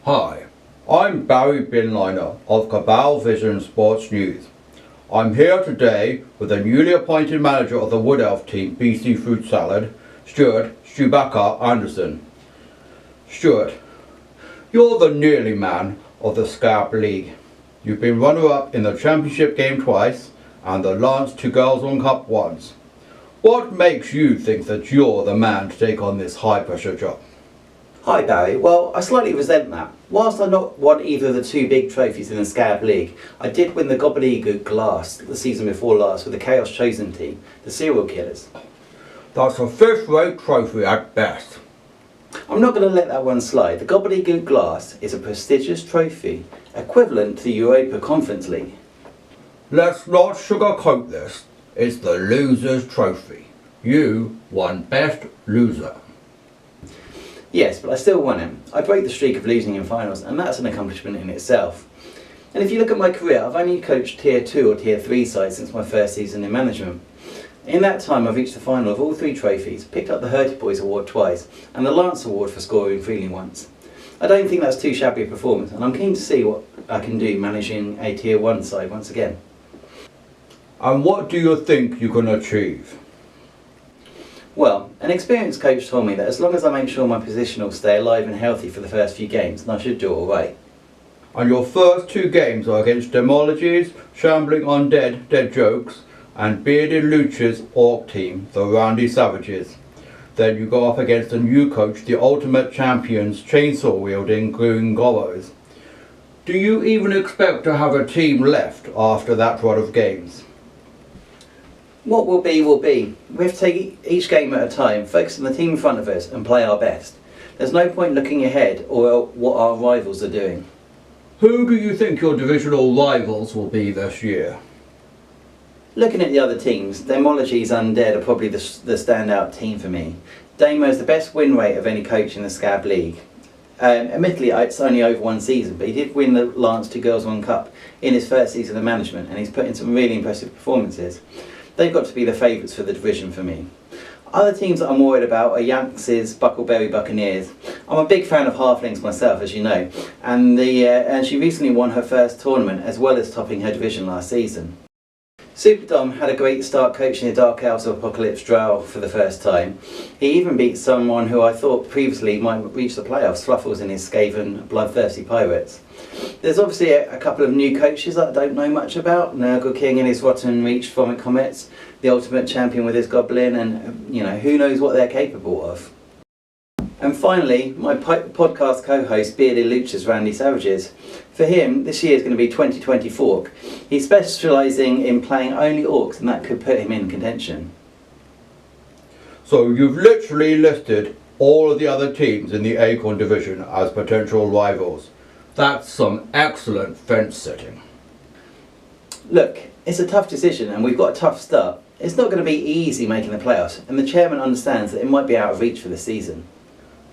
Hi, I'm Barry Binliner of SKABB Vision Sports News. I'm here today with the newly appointed manager of the Wood Elf team, BC Fruit Salad, Stewbacca Anderson. Stuart, you're the nearly man of the SKABB League. You've been runner-up in the championship game twice and the Lance 2 Girls 1 Cup once. What makes you think that you're the man to take on this high-pressure job? Hi Barry, well I slightly resent that. Whilst I've not won either of the two big trophies in the SKABB League, I did win the Gobbledygook Glass the season before last with the Chaos Chosen team, the Serial Killers. That's a fifth-rate trophy at best. I'm not going to let that one slide. The Gobbledygook Glass is a prestigious trophy equivalent to the Europa Conference League. Let's not sugarcoat this. It's the loser's trophy. You won best loser. Yes, but I still won him. I broke the streak of losing in finals, and that's an accomplishment in itself. And if you look at my career, I've only coached Tier 2 or Tier 3 sides since my first season in management. In that time I've reached the final of all three trophies, picked up the Hurty Boys Award twice, and the Lance Award for scoring freely once. I don't think that's too shabby a performance, and I'm keen to see what I can do managing a Tier 1 side once again. And what do you think you can achieve? Well, an experienced coach told me that as long as I make sure my position will stay alive and healthy for the first few games, then I should do alright. And your first two games are against Demologies, Shambling Undead, Dead Jokes, and Bearded Luch's Orc team, the Randy Savages. Then you go up against a new coach, the Ultimate Champions, chainsaw-wielding Green Goros. Do you even expect to have a team left after that run of games? What will be will be. We have to take each game at a time, focus on the team in front of us and play our best. There's no point looking ahead or what our rivals are doing. Who do you think your divisional rivals will be this year? Looking at the other teams, Demologies Undead are probably the standout team for me. Damo has the best win rate of any coach in the SKABB League. Admittedly, it's only over one season, but he did win the Lance 2 Girls 1 Cup in his first season of management, and he's put in some really impressive performances. They've got to be the favourites for the division for me. Other teams that I'm worried about are Yanks' Buckleberry Buccaneers. I'm a big fan of halflings myself, as you know, and she recently won her first tournament as well as topping her division last season. Superdom had a great start coaching the Dark Elves of Apocalypse Drow for the first time. He even beat someone who I thought previously might reach the playoffs, Fluffles and his Skaven Bloodthirsty Pirates. There's obviously a couple of new coaches that I don't know much about. Nurgle King and his Rotten Reach Vomit Comets, the Ultimate Champion with his Goblin, and who knows what they're capable of. And finally, my podcast co-host Bearded Luch's Randy Savages. For him, this year is going to be 2024. He's specialising in playing only orcs, and that could put him in contention. So you've literally listed all of the other teams in the Acorn division as potential rivals. That's some excellent fence setting. Look, it's a tough decision and we've got a tough start. It's not going to be easy making the playoffs, and the chairman understands that it might be out of reach for this season.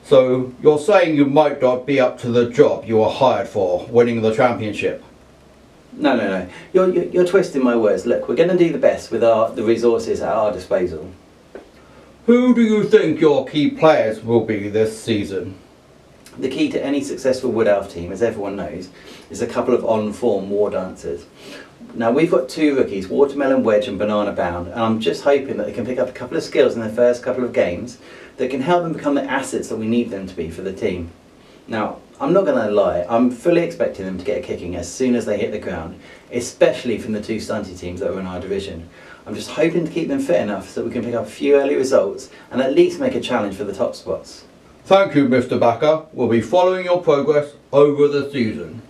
So you're saying you might not be up to the job you were hired for, winning the championship? No. You're twisting my words. Look, we're going to do the best with the resources at our disposal. Who do you think your key players will be this season? The key to any successful Wood Elf team, as everyone knows, is a couple of on-form war dancers. Now we've got two rookies, Watermelon Wedge and Banana Bound, and I'm just hoping that they can pick up a couple of skills in their first couple of games that can help them become the assets that we need them to be for the team. Now, I'm not going to lie, I'm fully expecting them to get a kicking as soon as they hit the ground, especially from the two stunty teams that are in our division. I'm just hoping to keep them fit enough so that we can pick up a few early results and at least make a challenge for the top spots. Thank you, Mr. Backer. We'll be following your progress over the season.